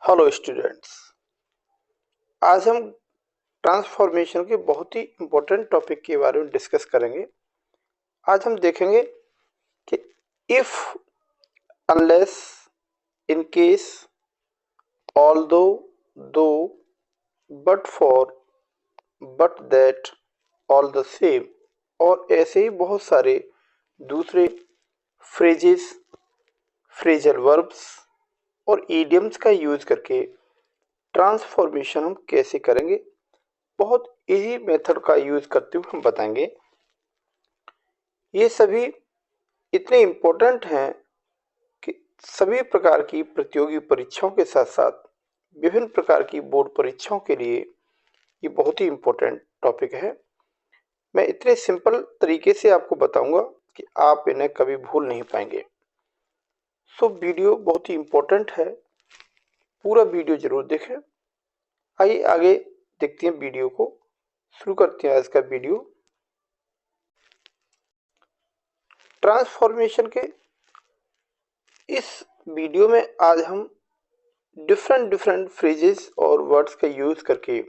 Hello students. आज हम transformation के बहुत ही इम्पोर्टेंट टॉपिक के बारे में डिस्कस करेंगे। आज हम देखेंगे कि if, unless, in case, although, though, but for, but that, all the same और ऐसे ही बहुत सारे दूसरे फ्रेजेस, फ्रेजल वर्ब्स और ईडियम्स का यूज करके ट्रांसफॉर्मेशन हम कैसे करेंगे, बहुत इजी मेथड का यूज करते हुए हम बताएंगे। ये सभी इतने इम्पोर्टेंट हैं कि सभी प्रकार की प्रतियोगी परीक्षाओं के साथ साथ विभिन्न प्रकार की बोर्ड परीक्षाओं के लिए ये बहुत ही इम्पोर्टेंट टॉपिक है। मैं इतने सिंपल तरीके से आपको बताऊंगा कि आप इन्हें कभी भूल नहीं पाएंगे। सो वीडियो बहुत ही इम्पोर्टेंट है, पूरा वीडियो जरूर देखें। आइए आगे देखते हैं, वीडियो को शुरू करते हैं। आज का वीडियो ट्रांसफॉर्मेशन के इस वीडियो में आज हम डिफरेंट फ्रेजेस और वर्ड्स का यूज करके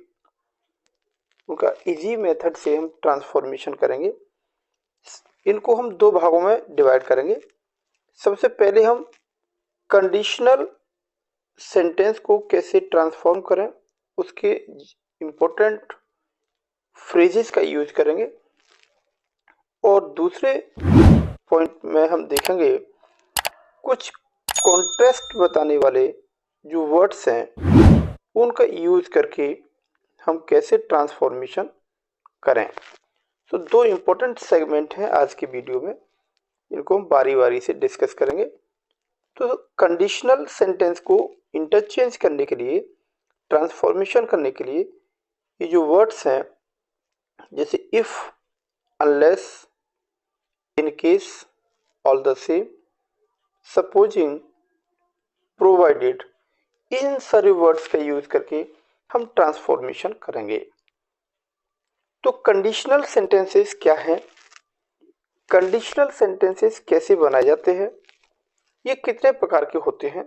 उनका इजी मेथड से हम ट्रांसफॉर्मेशन करेंगे। इनको हम दो भागों में डिवाइड करेंगे। सबसे पहले हम कंडीशनल सेंटेंस को कैसे ट्रांसफॉर्म करें, उसके इम्पोर्टेंट फ्रेजेस का यूज करेंगे और दूसरे पॉइंट में हम देखेंगे कुछ कॉन्ट्रास्ट बताने वाले जो वर्ड्स हैं उनका यूज करके हम कैसे ट्रांसफॉर्मेशन करें। तो दो इम्पोर्टेंट सेगमेंट हैं आज की वीडियो में, इनको हम बारी बारी से डिस्कस करेंगे। तो कंडीशनल सेंटेंस को इंटरचेंज करने के लिए, ट्रांसफॉर्मेशन करने के लिए ये जो वर्ड्स हैं जैसे if, unless, in case, all the same, supposing, provided, इन सारे वर्ड्स का यूज करके हम ट्रांसफॉर्मेशन करेंगे। तो कंडीशनल सेंटेंसेस क्या हैं, कंडीशनल सेंटेंसेस कैसे बनाए जाते हैं, ये कितने प्रकार के होते हैं,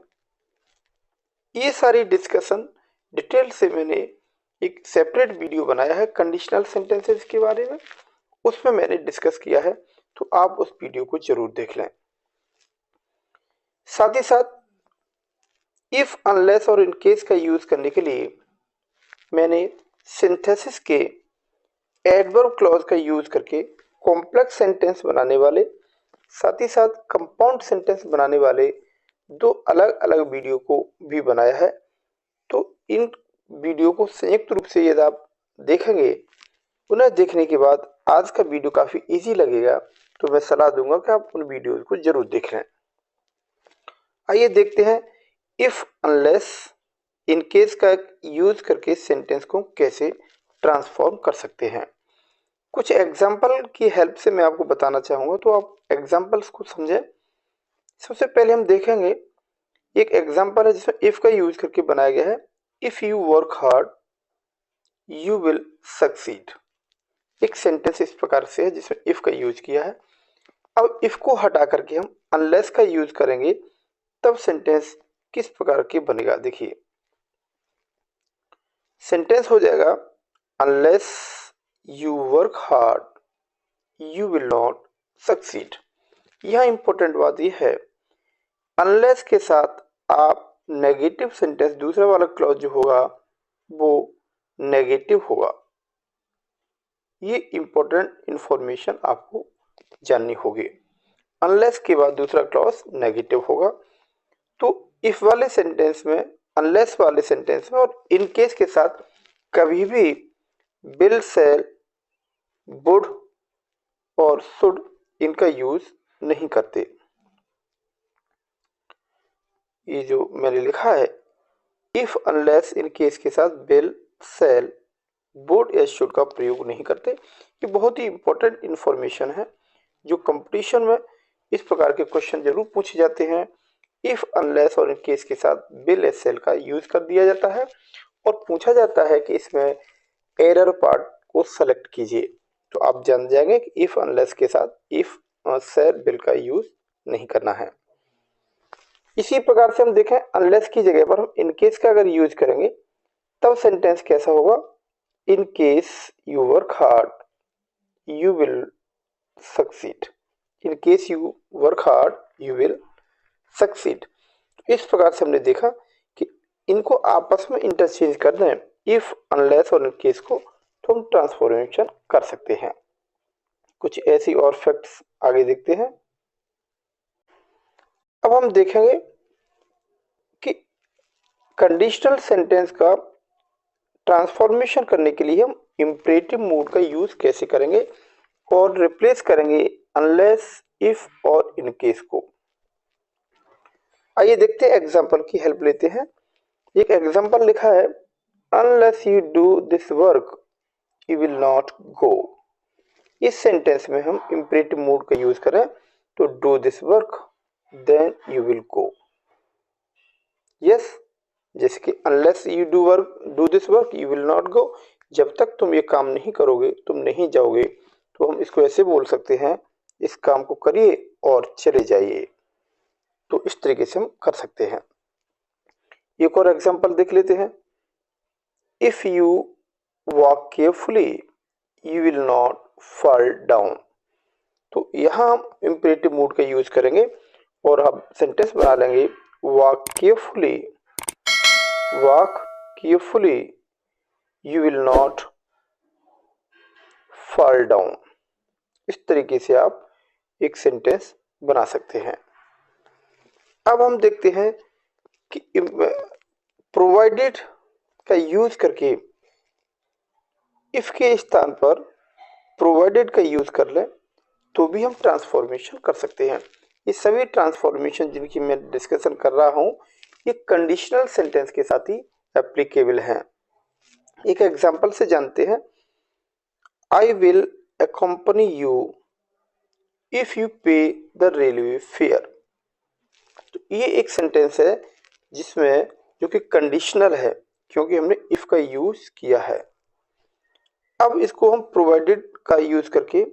ये सारी डिस्कशन डिटेल से मैंने एक सेपरेट वीडियो बनाया है कंडीशनल सेंटेंसेस के बारे में, उसमें मैंने डिस्कस किया है, तो आप उस वीडियो को जरूर देख लें। साथ ही साथ इफ, अनलेस और इन केस का यूज करने के लिए मैंने सिंथेसिस के एडवर्ब क्लॉज का यूज करके कॉम्प्लेक्स सेंटेंस बनाने वाले, साथ ही साथ कंपाउंड सेंटेंस बनाने वाले दो अलग अलग वीडियो को भी बनाया है। तो इन वीडियो को संयुक्त रूप से यदि आप देखेंगे, उन्हें देखने के बाद आज का वीडियो काफी इजी लगेगा, तो मैं सलाह दूंगा कि आप उन वीडियोज को जरूर देख लें। आइए देखते हैं इफ, अनलेस, इन केस का यूज करके सेंटेंस को कैसे ट्रांसफॉर्म कर सकते हैं। कुछ एग्जाम्पल की हेल्प से मैं आपको बताना चाहूंगा, तो आप एग्जाम्पल्स को समझें। सबसे पहले हम देखेंगे एक एग्जाम्पल है जिसमें इफ का यूज करके बनाया गया है। If you work hard you will succeed. एक सेंटेंस इस प्रकार से है जिसमें इफ का यूज किया है। अब इफ को हटा करके हम अनलेस का यूज करेंगे, तब सेंटेंस किस प्रकार के बनेगा। देखिए, सेंटेंस हो जाएगा unless you work hard you will not succeed. यह इंपॉर्टेंट बात यह है, अनलेस के साथ आप नेगेटिव सेंटेंस, दूसरा वाला क्लॉज जो होगा वो नेगेटिव होगा। ये इंपॉर्टेंट इंफॉर्मेशन आपको जाननी होगी। अनलेस के बाद दूसरा क्लॉज नेगेटिव होगा। तो इफ वाले सेंटेंस में, अनलेस वाले सेंटेंस में और इन केस के साथ कभी भी विल, शैल, वुड और शुड इनका यूज नहीं करते। ये जो मैंने लिखा है इफ, अनलेस, इन केस के साथ विल, शैल, वुड या शुड का प्रयोग नहीं करते। ये बहुत ही इंपॉर्टेंट इंफॉर्मेशन है जो कंपटीशन में इस प्रकार के क्वेश्चन जरूर पूछे जाते हैं। इफ, अनलेस और इन केस के साथ विल या शैल का यूज कर दिया जाता है और पूछा जाता है कि इसमें एरर पार्ट को सेलेक्ट कीजिए, तो आप जान जाएंगे कि इफ, अनलेस के साथ इफ, शैल, विल का यूज नहीं करना है। इसी प्रकार से हम देखें अनलेस की जगह पर हम इन केस का अगर यूज करेंगे तब सेंटेंस कैसा होगा, in case you work hard you will succeed, in case you work hard you will succeed. इस प्रकार से हमने देखा कि इनको आपस में इंटरचेंज कर दें इफ अनलेस और इन केस को, तो हम ट्रांसफॉर्मेशन कर सकते हैं। कुछ ऐसी और फैक्ट्स आगे देखते हैं। अब हम देखेंगे कि कंडीशनल सेंटेंस का ट्रांसफॉर्मेशन करने के लिए हम इंपरेटिव मोड का यूज कैसे करेंगे और रिप्लेस करेंगे अनलेस, इफ और इन केस को। आइए देखते हैं, एग्जांपल की हेल्प लेते हैं। एक एग्जांपल लिखा है, unless you do this work you will not गो। इस सेंटेंस में हम इंपरेटिव मोड का यूज करें तो do this work then you will go. Yes, जैसे कि unless you do this work you will not go, जब तक तुम ये काम नहीं करोगे तुम नहीं जाओगे। तो हम इसको ऐसे बोल सकते हैं, इस काम को करिए और चले जाइए। तो इस तरीके से हम कर सकते हैं। एक और एग्जांपल देख लेते हैं, if you walk carefully you will not fall down. तो यहाँ हम इंपरेटिव मोड का यूज करेंगे और हम सेंटेंस बना लेंगे, walk carefully you will not fall down. इस तरीके से आप एक सेंटेंस बना सकते हैं। अब हम देखते हैं कि प्रोवाइडेड का यूज करके इफ के स्थान पर प्रोवाइडेड का यूज कर लें तो भी हम ट्रांसफॉर्मेशन कर सकते हैं। ये सभी ट्रांसफॉर्मेशन जिनकी मैं डिस्कशन कर रहा हूं ये कंडीशनल सेंटेंस के साथ ही एप्लीकेबल हैं। एक एग्जांपल से जानते हैं, I will accompany you if you pay the railway fare। तो ये एक सेंटेंस है जिसमें जो कि कंडीशनल है क्योंकि हमने इफ का यूज किया है। अब इसको हम प्रोवाइडेड का यूज करके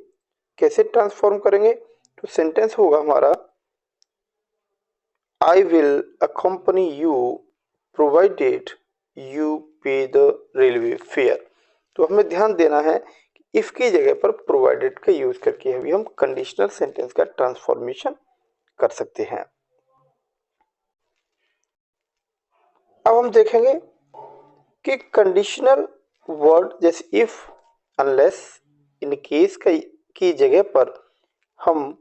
कैसे ट्रांसफॉर्म करेंगे, तो सेंटेंस होगा हमारा, I will accompany you provided you pay the railway fare। तो हमें ध्यान देना है कि इफ की जगह पर प्रोवाइडेड का यूज करके अभी हम कंडीशनल सेंटेंस का ट्रांसफॉर्मेशन कर सकते हैं। अब हम देखेंगे कि कंडीशनल वर्ड जैसे इफ, अनलेस, इन केस की जगह पर हम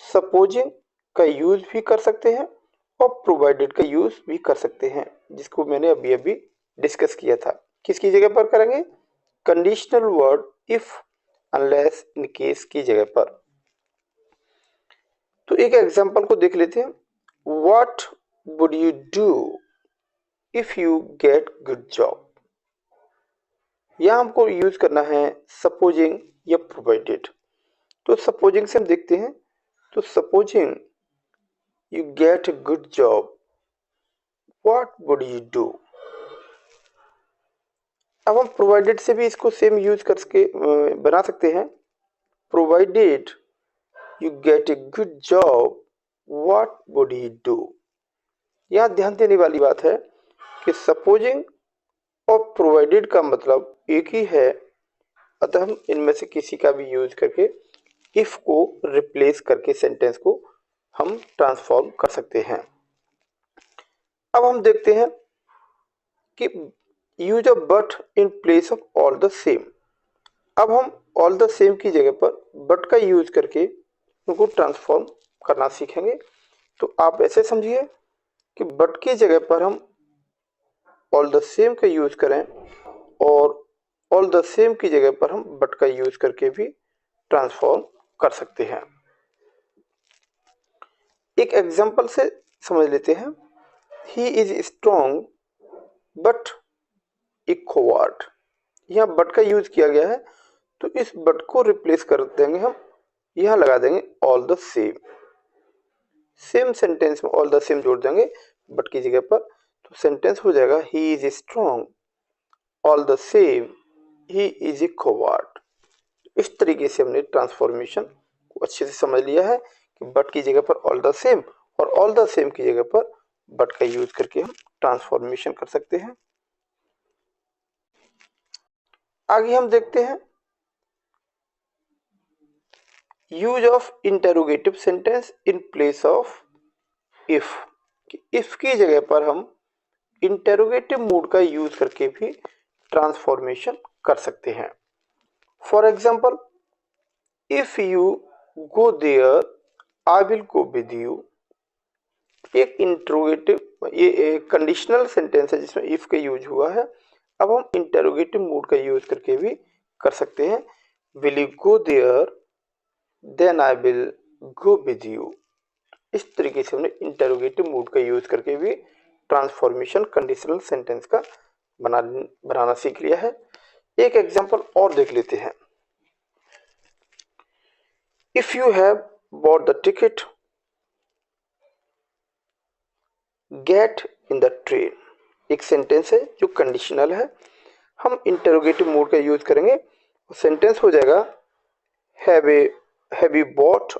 सपोजिंग का यूज भी कर सकते हैं और प्रोवाइडेड का यूज भी कर सकते हैं, जिसको मैंने अभी अभी डिस्कस किया था। किसकी जगह पर करेंगे, conditional word if, unless, in case की जगह पर। तो एक एग्जांपल को देख लेते हैं, what would you do if you get good job. यहां हमको यूज करना है सपोजिंग या प्रोवाइडेड। तो सपोजिंग से हम देखते हैं, तो supposing you get a good job what would you do. अब हम प्रोवाइडेड से भी इसको सेम यूज करके बना सकते हैं, provided you get a good job what would you do. यहां ध्यान देने वाली बात है कि सपोजिंग और प्रोवाइडेड का मतलब एक ही है, अतः हम इनमें से किसी का भी यूज करके इफ को रिप्लेस करके सेंटेंस को हम ट्रांसफॉर्म कर सकते हैं। अब हम देखते हैं कि use a but in place of all the same. अब हम ऑल द सेम की जगह पर बट का यूज करके उनको ट्रांसफॉर्म करना सीखेंगे। तो आप ऐसे समझिए कि बट की जगह पर हम ऑल द सेम का यूज करें और ऑल द सेम की जगह पर हम बट का यूज करके भी ट्रांसफॉर्म कर सकते हैं। एक एग्जांपल से समझ लेते हैं, ही इज स्ट्रॉन्ग बट ए कोवार्ड। यहाँ बट का यूज किया गया है तो इस बट को रिप्लेस कर देंगे हम, यहाँ लगा देंगे all the same. Same sentence में ऑल द सेम जोड़ देंगे बट की जगह पर, तो सेंटेंस हो जाएगा he is strong all the same he is a coward. इस तरीके से हमने ट्रांसफॉर्मेशन को अच्छे से समझ लिया है कि बट की जगह पर ऑल द सेम और ऑल द सेम की जगह पर बट का यूज करके हम ट्रांसफॉर्मेशन कर सकते हैं। आगे हम देखते हैं use of interrogative sentence in place of if. If की जगह पर हम इंटेरोगेटिव मोड का यूज करके भी ट्रांसफॉर्मेशन कर सकते हैं। For example, if you go there I will go with you. एक इंट्रोगेटिव, ये एक कंडीशनल सेंटेंस है जिसमें इफ का यूज हुआ है। अब हम इंटेरोगेटिव मोड का यूज करके भी कर सकते हैं। Will you go there then I will go with you. इस तरीके से हमने इंटेरोगेटिव मोड का यूज करके भी ट्रांसफॉर्मेशन कंडीशनल सेंटेंस का बनाना सीख लिया है। एक एग्जांपल और देख लेते हैं। If you have bought the ticket get in the train. एक सेंटेंस है जो कंडीशनल है। हम इंटेरोगेटिव मोड का यूज करेंगे, सेंटेंस हो जाएगा have you bought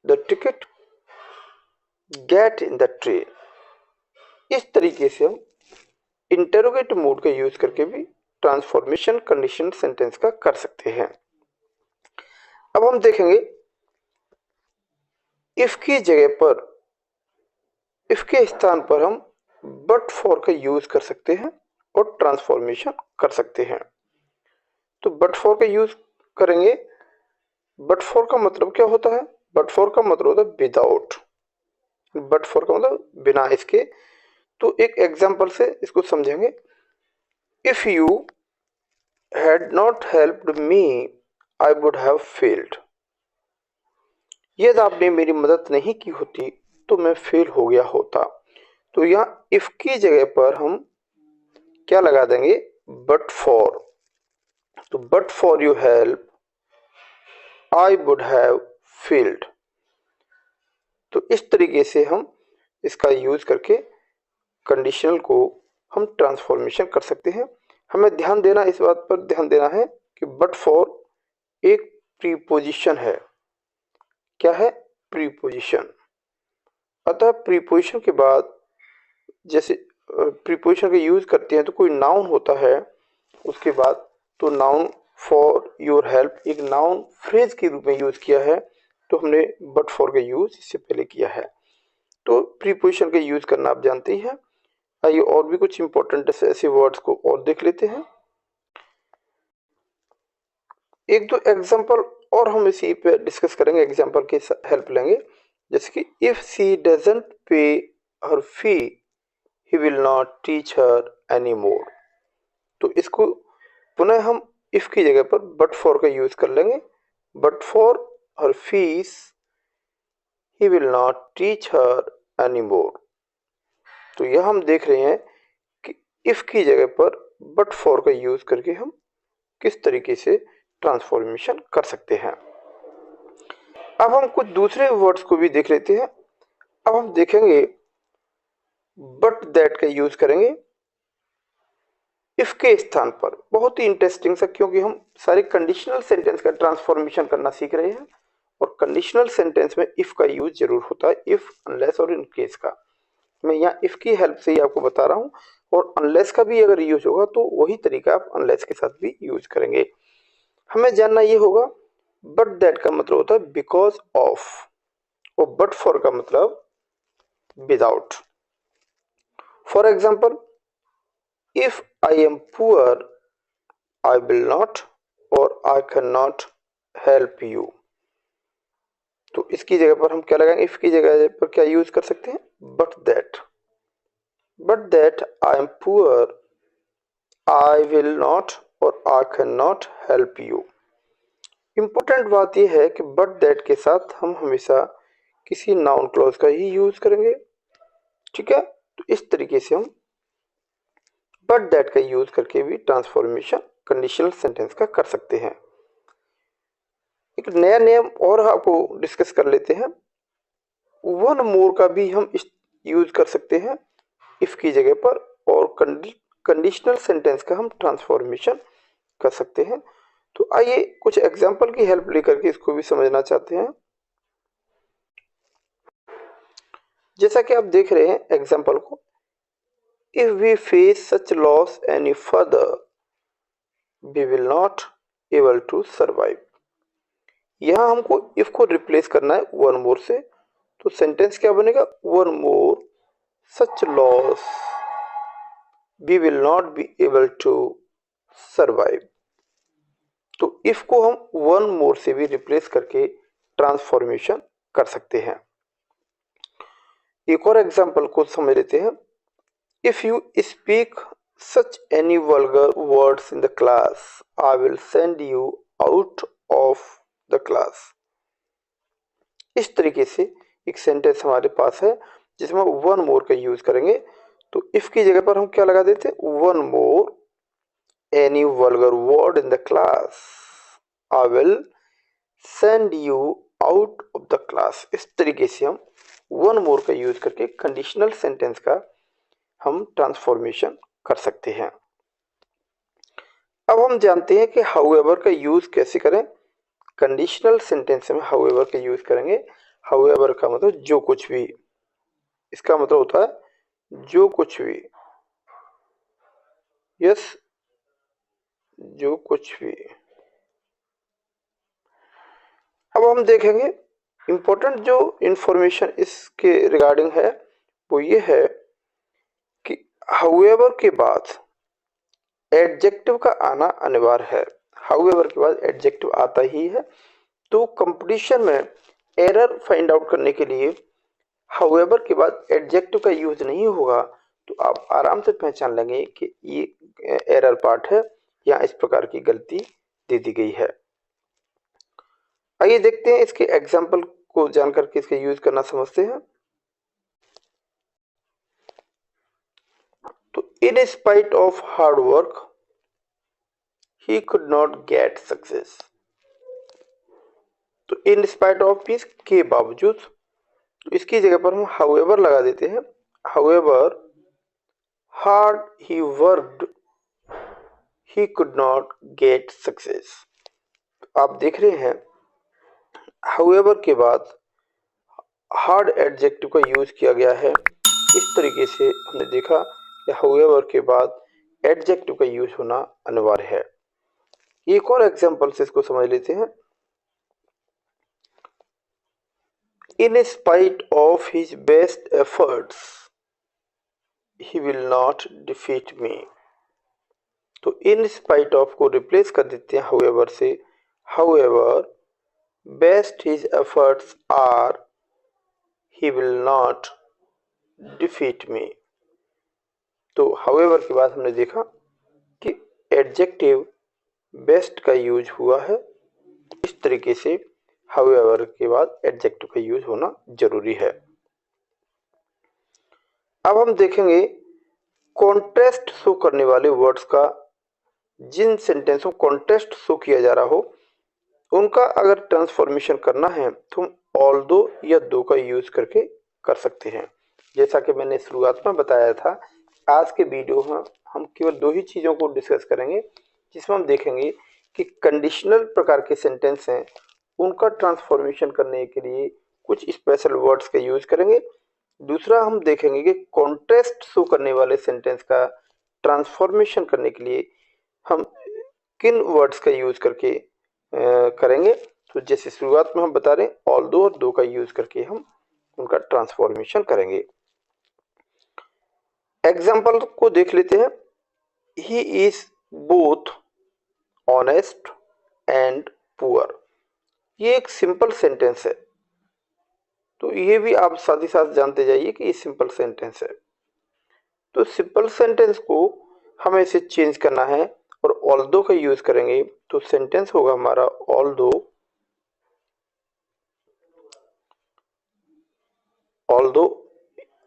the ticket get in the train. इस तरीके से हम इंटेरोगेटिव मोड का यूज करके भी ट्रांसफॉर्मेशन कंडीशनल सेंटेंस का कर सकते हैं। अब हम देखेंगे इफ की जगह पर, इफ के स्थान पर हम बट फॉर का यूज कर सकते हैं और ट्रांसफॉर्मेशन कर सकते हैं। तो बट फॉर का यूज करेंगे। बट फॉर का मतलब क्या होता है? बट फॉर का मतलब होता है विदाउट। बट फॉर का मतलब बिना इसके। तो एक एग्जांपल से इसको समझेंगे। If you had not helped me I would have failed. यदि आपने मेरी मदद नहीं की होती तो मैं फेल हो गया होता। तो यहाँ इफ की जगह पर हम क्या लगा देंगे? But for. तो but for you help I would have failed. तो इस तरीके से हम इसका यूज करके कंडीशनल को हम ट्रांसफॉर्मेशन कर सकते हैं। हमें ध्यान देना, इस बात पर ध्यान देना है कि बट फॉर एक प्रीपोजिशन है। क्या है? प्रीपोजिशन। अतः प्रीपोजिशन के बाद जैसे प्रीपोजिशन का यूज करते हैं तो कोई नाउन होता है उसके बाद, तो नाउन फॉर योर हेल्प एक नाउन फ्रेज के रूप में यूज किया है, तो हमने बट फॉर का यूज इससे पहले किया है। तो प्रीपोजिशन का यूज करना आप जानते ही हैं। आइए और भी कुछ इंपॉर्टेंट ऐसे वर्ड्स को और देख लेते हैं। एक दो एग्जांपल और हम इसी पे डिस्कस करेंगे, एग्जांपल की हेल्प लेंगे। जैसे कि if she doesn't pay her fee he will not teach her any more. तो इसको पुनः हम इफ की जगह पर बट फॉर का यूज कर लेंगे। But for her fees he will not teach her any more. तो यह हम देख रहे हैं कि इफ की जगह पर बट फॉर का यूज करके हम किस तरीके से ट्रांसफॉर्मेशन कर सकते हैं। अब हम कुछ दूसरे वर्ड्स को भी देख लेते हैं। अब हम देखेंगे बट दैट का यूज करेंगे इफ के स्थान पर। बहुत ही इंटरेस्टिंग सा, क्योंकि हम सारे कंडीशनल सेंटेंस का ट्रांसफॉर्मेशन करना सीख रहे हैं और कंडीशनल सेंटेंस में इफ का यूज जरूर होता है, इफ, अनलेस और इन केस का। मैं यहाँ इफ की हेल्प से ही आपको बता रहा हूँ, और अनलेस का भी अगर यूज होगा तो वही तरीका आप अनलेस के साथ भी यूज करेंगे। हमें जानना ये होगा बट दैट का मतलब होता है बिकॉज ऑफ, और बट फॉर का मतलब without. For example, if I am poor I will not और I can not help you. तो इसकी जगह पर हम क्या लगाएंगे? इफ की जगह पर क्या यूज कर सकते हैं? But that. But that I am poor I will not और I can not help you. Important बात यह है कि बट दैट के साथ हम हमेशा किसी नाउन क्लॉज का ही यूज करेंगे। ठीक है, तो इस तरीके से हम बट दैट का यूज करके भी ट्रांसफॉर्मेशन कंडीशनल सेंटेंस का कर सकते हैं। एक नया नियम और आपको डिस्कस कर लेते हैं। वन मोर का भी हम इस यूज कर सकते हैं इफ की जगह पर, और कंडीशनल सेंटेंस का हम ट्रांसफॉर्मेशन कर सकते हैं। तो आइए कुछ एग्जांपल की हेल्प लेकर के इसको भी समझना चाहते हैं। जैसा कि आप देख रहे हैं एग्जाम्पल को, if we face such loss any further we will not able to survive. यहाँ हमको इफ को रिप्लेस करना है वन मोर से, तो सेंटेंस क्या बनेगा, one more such loss we will not be able to survive. तो इफ को हम वन मोर से भी रिप्लेस करके ट्रांसफॉर्मेशन कर सकते हैं। एक और एग्जांपल को समझ लेते हैं। If you speak such any vulgar words in the class I will send you out of the class. इस तरीके से एक सेंटेंस हमारे पास है जिसमें वन मोर का यूज करेंगे। तो इफ की जगह पर हम क्या लगा देते हैं, one more any vulgar word in the class I will send you out of the class. इस तरीके से हम वन मोर का यूज करके कंडीशनल सेंटेंस का हम ट्रांसफॉर्मेशन कर सकते हैं। अब हम जानते हैं कि हाउएवर का यूज कैसे करें। कंडीशनल सेंटेंस में हाउएवर का यूज करेंगे। हाउएवर का मतलब जो कुछ भी, इसका मतलब होता है जो कुछ भी, यस जो कुछ भी। अब हम देखेंगे इंपॉर्टेंट जो इंफॉर्मेशन इसके रिगार्डिंग है वो ये है कि हाउएवर के बाद एडजेक्टिव का आना अनिवार्य है। हाउएवर के बाद एडजेक्टिव आता ही है। तो कंपटीशन में एरर फाइंड आउट करने के लिए हाउएवर के बाद एडजेक्टिव का यूज नहीं होगा, तो आप आराम से पहचान लेंगे कि ये एरर पार्ट है या इस प्रकार की गलती दे दी गई है। आइए देखते हैं इसके एग्जाम्पल को जानकर के इसका यूज करना समझते हैं। तो in spite of hard work he could not get success. तो इन स्पाइट ऑफ मींस के बावजूद, तो इसकी जगह पर हम हाउएवर लगा देते हैं। However hard he worked he could not get success. आप देख रहे हैं हाउएवर के बाद हार्ड एडजेक्टिव का यूज किया गया है। इस तरीके से हमने देखा कि हाउएवर के बाद एडजेक्टिव का यूज होना अनिवार्य है। एक और एग्जांपल से इसको समझ लेते हैं। In spite of his best efforts he will not defeat me. तो इन स्पाइट ऑफ को रिप्लेस कर देते हैं हाउएवर से। However best his efforts are he will not defeat me. तो हाउएवर के बाद हमने देखा कि एडजेक्टिव बेस्ट का यूज हुआ है। इस तरीके से हाउएवर के बाद एडजेक्टिव का यूज होना जरूरी है। अब हम देखेंगे कॉन्ट्रास्ट शो करने वाले वर्ड्स का। जिन सेंटेंस में कॉन्ट्रास्ट शो किया जा रहा हो उनका अगर ट्रांसफॉर्मेशन करना है तो हम ऑल्दो या दो का यूज करके कर सकते हैं। जैसा कि मैंने शुरुआत में बताया था, आज के वीडियो में हम केवल दो ही चीज़ों को डिस्कस करेंगे, जिसमें हम देखेंगे कि कंडीशनल प्रकार के सेंटेंस हैं उनका ट्रांसफॉर्मेशन करने के लिए कुछ स्पेशल वर्ड्स का यूज करेंगे। दूसरा हम देखेंगे कि कॉन्ट्रास्ट शो करने वाले सेंटेंस का ट्रांसफॉर्मेशन करने के लिए हम किन वर्ड्स का यूज करके करेंगे। तो जैसे शुरुआत में हम बता रहे हैं ऑल्दो और दो का यूज करके हम उनका ट्रांसफॉर्मेशन करेंगे। एग्जाम्पल को देख लेते हैं। He is both honest and poor. ये एक सिंपल सेंटेंस है, तो ये भी आप साथ ही साथ जानते जाइए कि ये सिंपल सेंटेंस है। तो सिंपल सेंटेंस को हमें इसे चेंज करना है और ऑल्दो का यूज करेंगे, तो सेंटेंस होगा हमारा ऑल्दो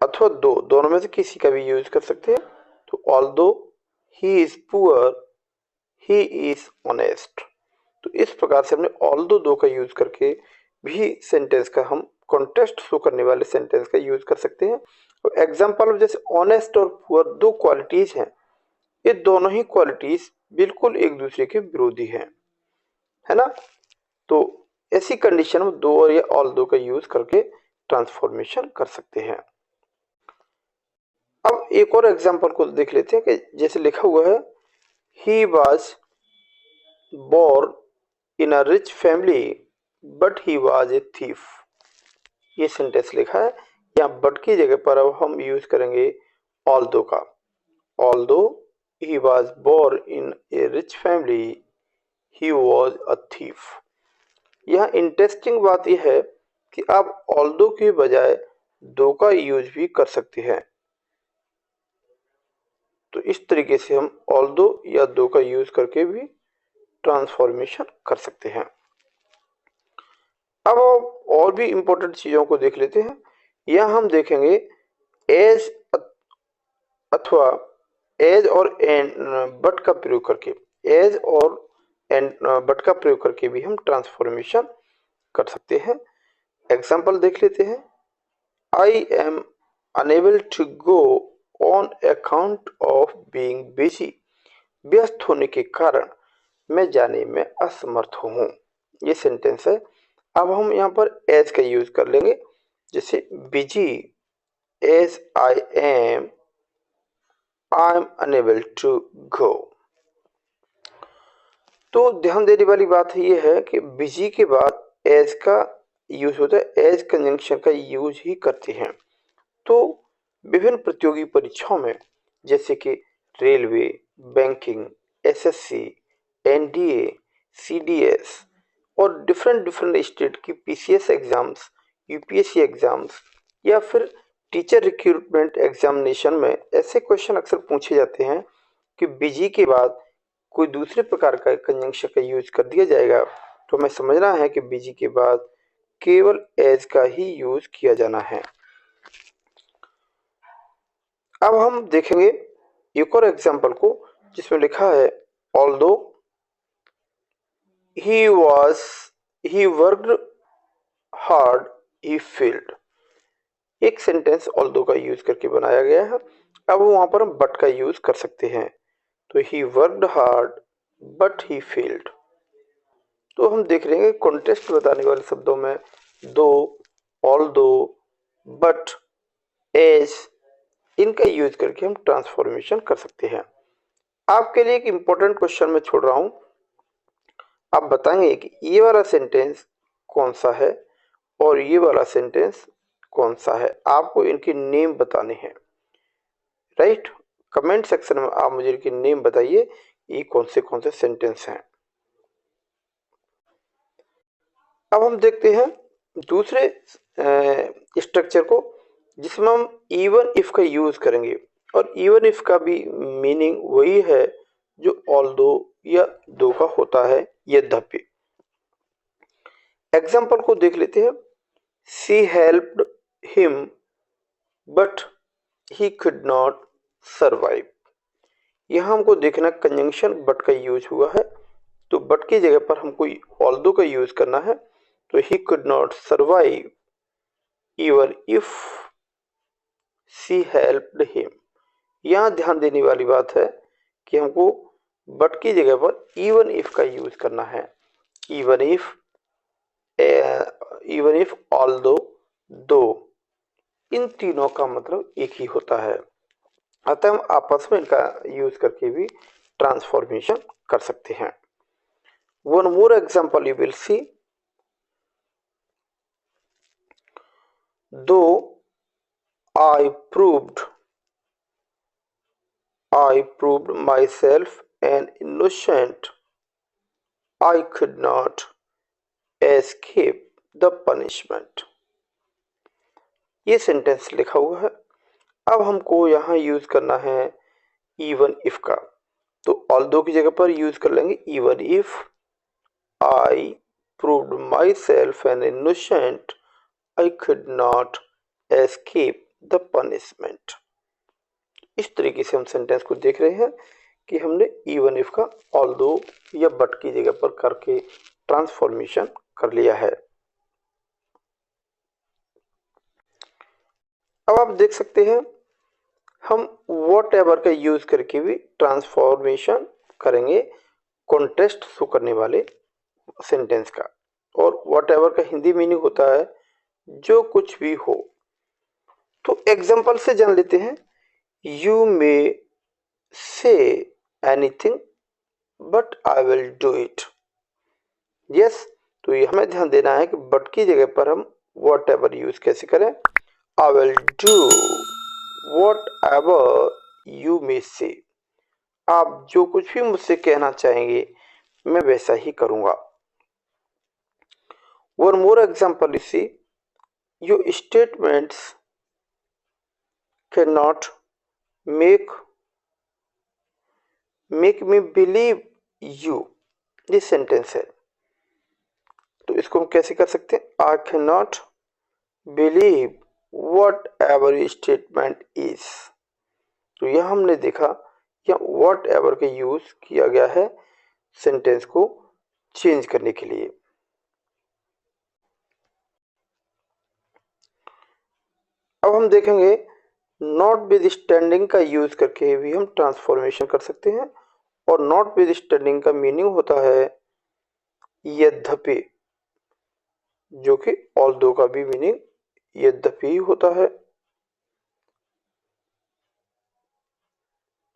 अथवा दो, दोनों में से किसी का भी यूज कर सकते हैं। तो although he is poor he is honest. तो इस प्रकार से हमने ऑल्दो दो का यूज करके भी सेंटेंस का हम कॉन्ट्रास्ट शो करने वाले सेंटेंस का यूज कर सकते हैं। तो एग्जांपल जैसे ऑनेस्ट और पुअर दो क्वालिटीज हैं, ये दोनों ही क्वालिटीज बिल्कुल एक दूसरे के विरोधी हैं, है ना। तो ऐसी कंडीशन में दो और या ऑल दो का यूज करके ट्रांसफॉर्मेशन कर सकते हैं। अब एक और एग्जांपल को देख लेते हैं कि जैसे लिखा हुआ है he was born in a rich family but he was a thief. ये सेंटेंस लिखा है, यहाँ बट की जगह पर अब हम यूज करेंगे ऑल्दो का। Although he was born in a rich family he was a thief. यहाँ इंटरेस्टिंग बात यह है कि आप ऑल्दो के बजाय दो का यूज भी कर सकते हैं। तो इस तरीके से हम ऑल्दो या दो का यूज करके भी ट्रांसफॉर्मेशन कर सकते हैं। अब और भी इंपॉर्टेंट चीजों को देख लेते हैं। यह हम देखेंगे एज अथवा एज और एंड बट का प्रयोग करके, एज और एंड बट का प्रयोग करके भी हम ट्रांसफॉर्मेशन कर सकते हैं। एग्जाम्पल देख लेते हैं। I am unable to go on account of being busy. व्यस्त होने के कारण मैं जाने में असमर्थ हूँ। ये सेंटेंस है। अब हम यहाँ पर एज का यूज कर लेंगे, जैसे busy as I am unable to go. तो ध्यान देने वाली बात ये है कि बिजी के बाद एज का यूज होता है, एज कंजंक्शन का यूज ही करते हैं। तो विभिन्न प्रतियोगी परीक्षाओं में जैसे कि railway, banking, SSC, NDA, CDS और डिफरेंट स्टेट की पीसीएस एग्जाम्स, यूपीएससी एग्जाम्स या फिर टीचर रिक्रूटमेंट एग्जामिनेशन में ऐसे क्वेश्चन अक्सर पूछे जाते हैं कि बिजी के बाद कोई दूसरे प्रकार का कंजंक्शन का यूज कर दिया जाएगा, तो हमें समझना है कि बिजी के बाद केवल एज का ही यूज किया जाना है। अब हम देखेंगे एक और एग्जाम्पल को जिसमें लिखा है although he worked hard he failed. एक सेंटेंस ऑल्दो का यूज करके बनाया गया है। अब वहां पर हम बट का यूज कर सकते हैं। तो he worked hard but he failed. तो हम देख रहे हैं कॉन्टेस्ट बताने वाले शब्दों में दो, ऑल्दो, बट, एज, इनका यूज करके हम ट्रांसफॉर्मेशन कर सकते हैं। आपके लिए एक इंपॉर्टेंट क्वेश्चन मैं छोड़ रहा हूं। आप बताएंगे कि ये वाला सेंटेंस कौन सा है और ये वाला सेंटेंस कौन सा है। आपको इनके नेम बताने हैं, राइट। कमेंट सेक्शन में आप मुझे इनके नेम बताइए, ये कौन से सेंटेंस हैं। अब हम देखते हैं दूसरे स्ट्रक्चर को जिसमें हम इवन इफ का यूज करेंगे। और इवन इफ का भी मीनिंग वही है जो ऑल्दो या दो का होता है, यद्यपि। एग्जाम्पल को देख लेते हैं। She helped him but he could not survive. यहां हमको देखना कंजंक्शन बट का यूज हुआ है, तो बट की जगह पर हमको ऑल्दो का यूज करना है। तो he could not survive even if she helped him. यहां ध्यान देने वाली बात है कि हमको बट की जगह पर इवन इफ का यूज करना है। इवन इफ ऑल्दो, दो, इन तीनों का मतलब एक ही होता है। अतः हम आपस में इनका यूज करके भी ट्रांसफॉर्मेशन कर सकते हैं। One more example you will see. दो I proved myself an innocent, I could not escape the punishment। ये सेंटेंस लिखा हुआ है। अब हमको यहाँ यूज करना है इवन इफ का। तो ऑल्दो की जगह पर यूज कर लेंगे even if I proved myself an innocent, I could not escape the punishment। इस तरीके से हम सेंटेंस को देख रहे हैं कि हमने इवन इफ का ऑल्दो या बट की जगह पर करके ट्रांसफॉर्मेशन कर लिया है। अब आप देख सकते हैं हम वॉट एवर का यूज करके भी ट्रांसफॉर्मेशन करेंगे कॉन्टेस्ट शो करने वाले सेंटेंस का। और वॉट एवर का हिंदी मीनिंग होता है जो कुछ भी हो। तो एग्जाम्पल से जान लेते हैं you may say anything but I will do it. Yes, तो ये हमें ध्यान देना है कि बट की जगह पर हम वॉट एवर यूज कैसे करें। I will do what ever you may से। आप जो कुछ भी मुझसे कहना चाहेंगे मैं वैसा ही करूंगा। One more example you see, your statements can not make me believe you. ये सेंटेंस है, तो इसको हम कैसे कर सकते हैं। I can not believe whatever your statement is. तो यह हमने देखा या वॉट एवर का यूज किया गया है सेंटेंस को चेंज करने के लिए। अब हम देखेंगे नॉट विद स्टैंडिंग का यूज करके भी हम ट्रांसफॉर्मेशन कर सकते हैं। और नॉट विद स्टैंडिंग का मीनिंग होता है यद्यपि, जो कि ऑल्दो का भी मीनिंग यद्यपि होता है।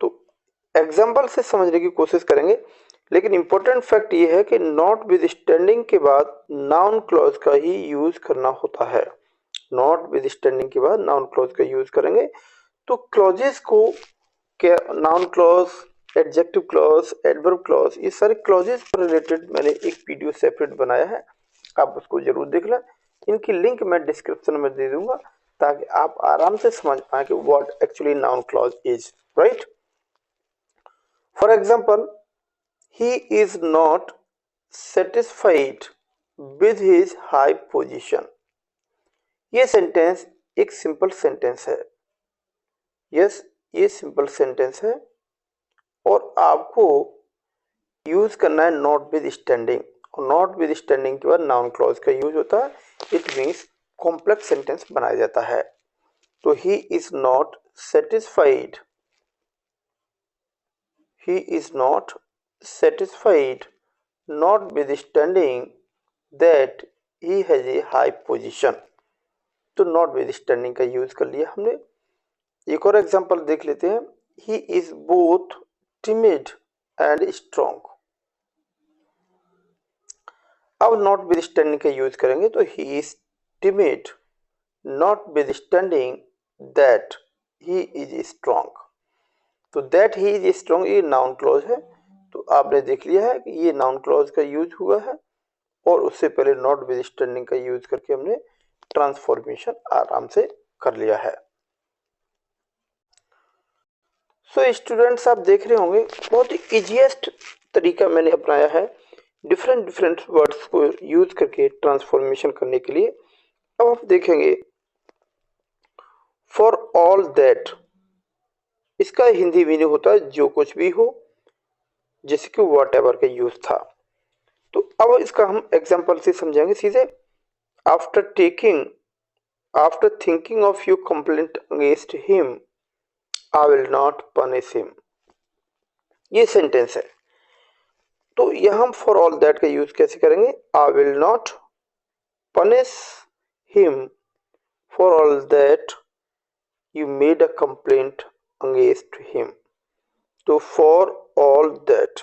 तो एग्जाम्पल से समझने की कोशिश करेंगे, लेकिन इंपॉर्टेंट फैक्ट ये है कि नॉट विद स्टैंडिंग के बाद नाउन क्लॉज का ही यूज करना होता है। नॉट विद स्टैंडिंग के बाद नाउन क्लॉज का यूज करेंगे। तो क्लॉजेस को क्या, noun clause, adjective clause, adverb clause, ये सारे क्लॉजेस पर रिलेटेड मैंने एक वीडियो सेपरेट बनाया है, आप उसको जरूर देख लें। इनकी लिंक मैं डिस्क्रिप्शन में दे दूंगा ताकि आप आराम से समझ पाए कि what actually noun clause is, right. For example, he is not satisfied with his high position. ये सेंटेंस एक सिंपल सेंटेंस है। यस, ये सिंपल सेंटेंस है और आपको यूज करना है नॉट विद स्टैंडिंग। और नॉट विद स्टैंडिंग के बाद नाउन क्लॉज का यूज होता है। इट मीन्स कॉम्प्लेक्स सेंटेंस बनाया जाता है। तो ही is not satisfied, he is not satisfied notwithstanding that he has a high position। तो notwithstanding का यूज कर लिया हमने। एक और एग्जांपल देख लेते हैं। he is both timid and strong। अब notwithstanding का यूज करेंगे तो he is timid notwithstanding that he is strong। तो that he is strong ये नाउन क्लॉज है। तो आपने देख लिया है कि ये नाउन क्लॉज का यूज हुआ है और उससे पहले नॉट विद स्टैंडिंग का यूज करके हमने ट्रांसफॉर्मेशन आराम से कर लिया है। सो स्टूडेंट्स, आप देख रहे होंगे बहुत ही इजीएस्ट तरीका मैंने अपनाया है डिफरेंट वर्ड्स को यूज करके ट्रांसफॉर्मेशन करने के लिए। अब हम देखेंगे फॉर ऑल दैट, इसका हिंदी मीनिंग होता है जो कुछ भी हो, जैसे कि वॉट एवर का यूज था। तो अब इसका हम एग्जाम्पल से समझेंगे सीधे। After thinking of your complaint against him I will not punish him. ये सेंटेंस है। तो यहां हम फॉर ऑल दैट का यूज कैसे करेंगे। आई will not punish him for all that you made a complaint against him. तो फॉर ऑल दैट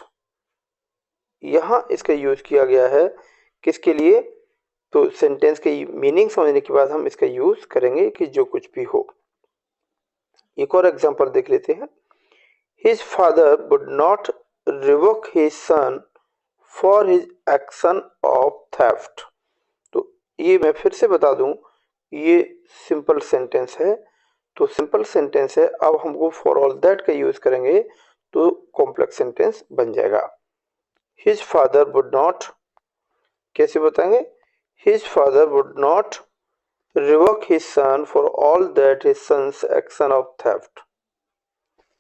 यहां इसका यूज किया गया है किसके लिए। तो सेंटेंस के मीनिंग समझने के बाद हम इसका यूज करेंगे कि जो कुछ भी हो। एक और एग्जांपल देख लेते हैं। His father would not revoke his son for his action of theft। तो ये मैं फिर से बता दूं, ये सिंपल सेंटेंस है। तो सिंपल सेंटेंस है, अब हमको फॉर ऑल दैट का यूज करेंगे तो कॉम्प्लेक्स सेंटेंस बन जाएगा। His father would not, कैसे बताएंगे। His father would not revoke his son for all that his son's action of theft।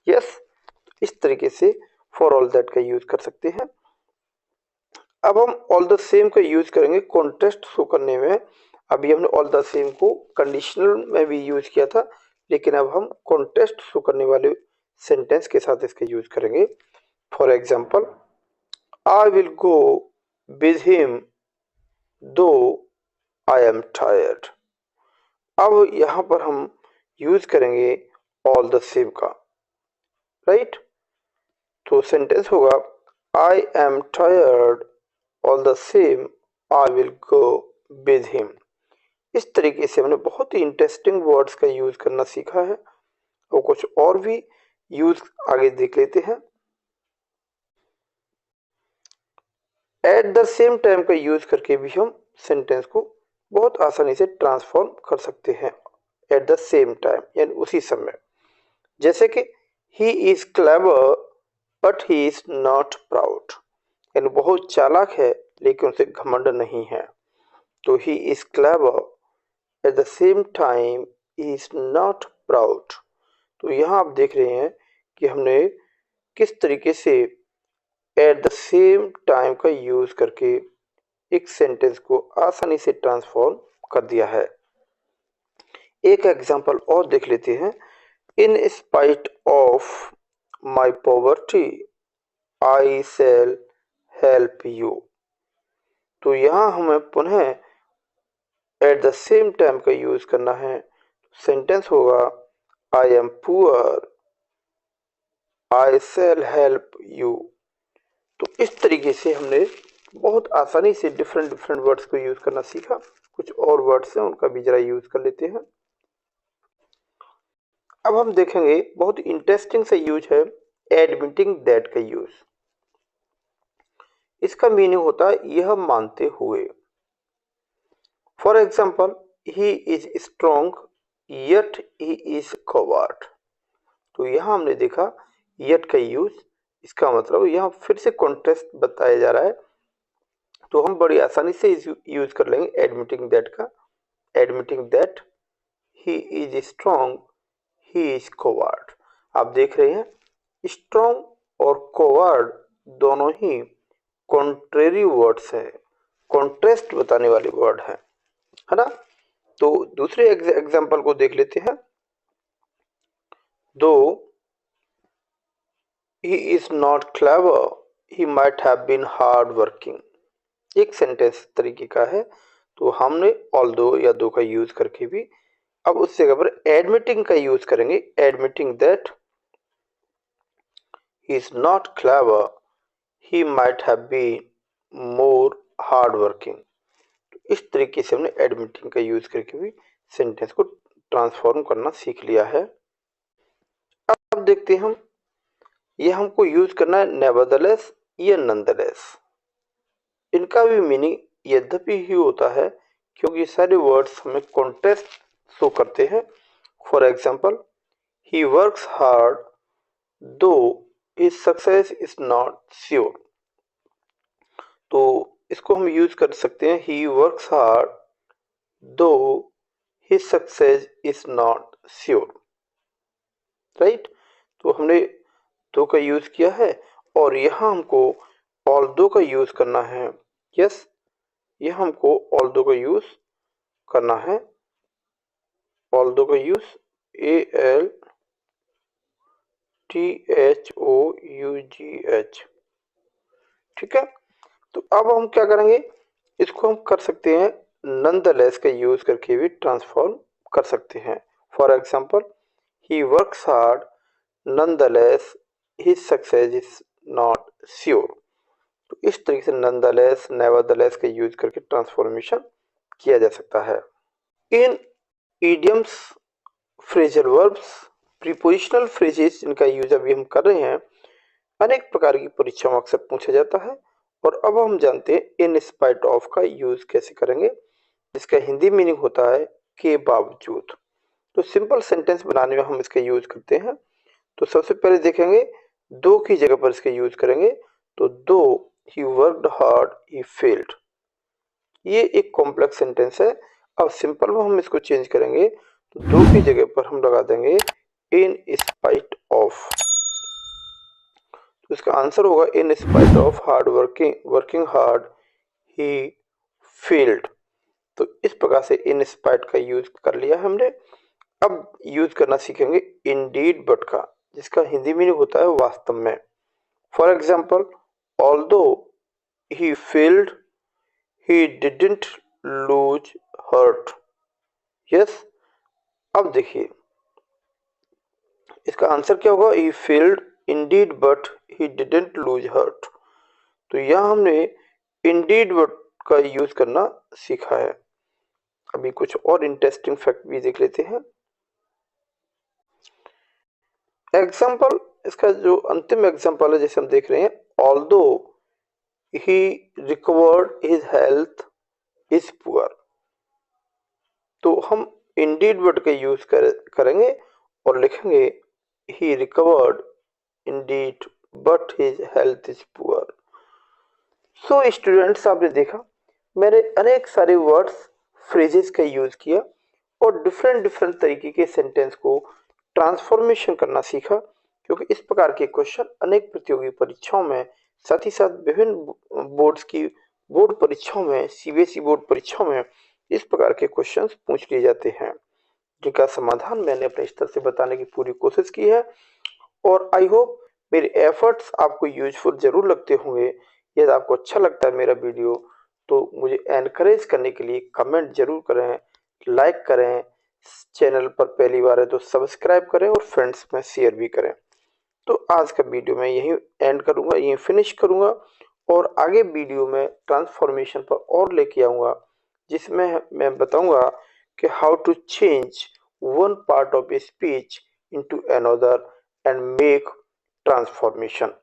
Yes, इस तरीके से फॉर ऑल दैट का यूज कर सकते हैं। अब हम ऑल द सेम का यूज करेंगे कॉन्टेस्ट शो करने में। अभी हमने ऑल द सेम को कंडीशनल में भी यूज किया था, लेकिन अब हम कॉन्टेस्ट शो करने वाले सेंटेंस के साथ इसका यूज करेंगे। For example, I will go with him दो आई एम टायर्ड। अब यहाँ पर हम यूज करेंगे ऑल द सेम का, राइट। तो सेंटेंस होगा I am tired all the same I will go with him. इस तरीके से हमने बहुत ही इंटरेस्टिंग वर्ड्स का यूज करना सीखा है और कुछ और भी यूज आगे देख लेते हैं। एट द सेम टाइम का यूज करके भी हम सेंटेंस को बहुत आसानी से ट्रांसफॉर्म कर सकते हैं। एट द सेम टाइम यानी उसी समय, जैसे कि he is clever but he is not proud, यानी बहुत चालाक है लेकिन उसे घमंड नहीं है। तो he is clever at the same time he is not proud. तो यहाँ आप देख रहे हैं कि हमने किस तरीके से एट द सेम टाइम का यूज करके एक सेंटेंस को आसानी से ट्रांसफॉर्म कर दिया है। एक एग्जांपल और देख लेते हैं। In spite of my poverty I shell help you. तो यहाँ हमें पुनः एट द सेम टाइम का यूज करना है। सेंटेंस होगा आई am poor I shell help you. तो इस तरीके से हमने बहुत आसानी से डिफरेंट डिफरेंट वर्ड्स को यूज करना सीखा। कुछ और वर्ड्स हैं उनका भी जरा यूज कर लेते हैं। अब हम देखेंगे बहुत इंटरेस्टिंग सा यूज है एडमिटिंग दैट का यूज। इसका मीनिंग होता है यह मानते हुए। For example he is strong yet he is covered. तो यहाँ हमने देखा यट का यूज, इसका मतलब यहाँ फिर से कॉन्टेस्ट बताया जा रहा है। तो हम बड़ी आसानी से यूज कर लेंगे एडमिटिंग दैट का। Admitting that he is strong he is coward. आप देख रहे हैं स्ट्रॉन्ग और कोवर्ड दोनों ही कॉन्ट्रेरी वर्ड्स हैं, कॉन्ट्रेस्ट बताने वाले वर्ड हैं, है ना। तो दूसरे एग्जांपल को देख लेते हैं। Though he is not clever he might have been hard working. एक सेंटेंस तरीके का है। तो हमने ऑल दो या दो का यूज करके भी अब उस जगह पर एडमिटिंग का यूज करेंगे। Admitting that he is not clever he might have been more hard working. इस तरीके से हमने एडमिटिंग का यूज करके भी सेंटेंस को ट्रांसफॉर्म करना सीख लिया है। अब देखते हैं हम ये हमको यूज करना है नेवरदलेस या नॉनदलेस। इनका भी मीनिंग यद्यपि ही होता है क्योंकि सारे वर्ड्स हमें कॉन्टेस्ट शो करते हैं। For example he works hard though his success is not sure. तो इसको हम यूज कर सकते हैं he works hard though his success is not sure, right. तो हमने दो का यूज किया है और यहाँ हमको ऑल दो का यूज करना है। यस, यह हमको ऑल दो का यूज करना है। ऑल दो का यूज ALTHOUGH, ठीक है। तो अब हम क्या करेंगे, इसको हम कर सकते हैं नॉनदलेस का यूज करके भी ट्रांसफॉर्म कर सकते हैं। For example he works hard nonetheless his success is not sure. तो इस तरीके से नॉनदलेस नेवरदलेस का यूज करके ट्रांसफॉर्मेशन किया जा सकता है। इन idioms phrasal verbs prepositional phrases इनका यूज अभी हम कर रहे हैं। अनेक प्रकार की परीक्षाओं में अक्सर पूछा जाता है। और अब हम जानते हैं इन स्पाइट ऑफ का यूज कैसे करेंगे, जिसका हिंदी मीनिंग होता है के बावजूद। तो सिंपल सेंटेंस बनाने में हम इसका यूज करते हैं। तो सबसे पहले देखेंगे दो की जगह पर इसका यूज करेंगे। तो दो he worked hard he failed, ये एक कॉम्प्लेक्स सेंटेंस है। अब सिंपल में हम इसको चेंज करेंगे तो दो की जगह पर हम लगा देंगे इन स्पाइट ऑफ। तो इसका आंसर होगा इन spite of hard working hard he failed. तो इस प्रकार से इन स्पाइट का यूज कर लिया हमने। अब यूज करना सीखेंगे इंडीड बट का, जिसका हिंदी मीनिंग होता है वास्तव में। For example although he failed he didn't lose heart. Yes, अब देखिए इसका आंसर क्या होगा? He failed indeed but he didn't lose heart. तो यहाँ हमने इंडीड बट का यूज करना सीखा है। अभी कुछ और इंटरेस्टिंग फैक्ट भी देख लेते हैं। एग्जाम्पल, इसका जो अंतिम एग्जाम्पल है जैसे हम देख रहे हैं, although he recovered his health is poor. तो हम इंडीड वर्ड का यूज करेंगे और लिखेंगे he recovered indeed but his health is poor. So students, आपने देखा मैंने अनेक सारे वर्ड्स फ्रेजेस का यूज किया और डिफरेंट डिफरेंट तरीके के सेंटेंस को ट्रांसफॉर्मेशन करना सीखा, क्योंकि इस प्रकार के क्वेश्चन अनेक प्रतियोगी परीक्षाओं में, साथ ही साथ विभिन्न बोर्ड्स की बोर्ड परीक्षाओं में, सीबीएसई बोर्ड परीक्षाओं में इस प्रकार के क्वेश्चंस पूछ लिए जाते हैं, जिनका समाधान मैंने अपने स्तर से बताने की पूरी कोशिश की है। और आई होप मेरे एफर्ट्स आपको यूजफुल जरूर लगते होंगे। यदि आपको अच्छा लगता है मेरा वीडियो तो मुझे एनकरेज करने के लिए कमेंट जरूर करें, लाइक करें, चैनल पर पहली बार है तो सब्सक्राइब करें और फ्रेंड्स में शेयर भी करें। तो आज का वीडियो मैं यहीं एंड करूंगा, यहीं फिनिश करूंगा और आगे वीडियो में ट्रांसफॉर्मेशन पर और लेके आऊंगा, जिसमें मैं बताऊंगा कि how to change one part of a speech into another and make transformation.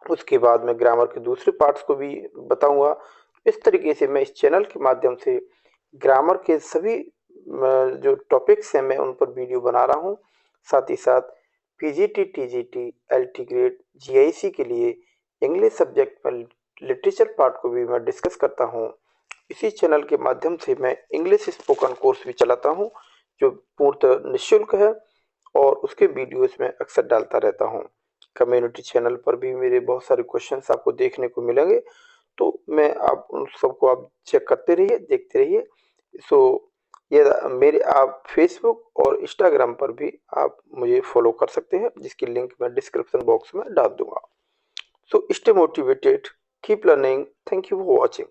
उसके बाद मैं ग्रामर के दूसरे पार्ट्स को भी बताऊंगा। इस तरीके से मैं इस चैनल के माध्यम से ग्रामर के सभी जो टॉपिक्स हैं मैं उन पर वीडियो बना रहा हूं। साथ ही साथ PGT, TGT, LT grade, GIC के लिए इंग्लिश सब्जेक्ट में लिटरेचर पार्ट को भी मैं डिस्कस करता हूं। इसी चैनल के माध्यम से मैं इंग्लिश स्पोकन कोर्स भी चलाता हूं, जो पूर्णतः निःशुल्क है और उसके वीडियोस में अक्सर डालता रहता हूं। कम्युनिटी चैनल पर भी मेरे बहुत सारे क्वेश्चंस आपको देखने को मिलेंगे, तो मैं आप उन सबको आप चेक करते रहिए, देखते रहिए। सो ये मेरे आप फेसबुक और इंस्टाग्राम पर भी आप मुझे फॉलो कर सकते हैं, जिसकी लिंक मैं डिस्क्रिप्शन बॉक्स में डाल दूंगा। So stay motivated, keep learning, thank you for watching.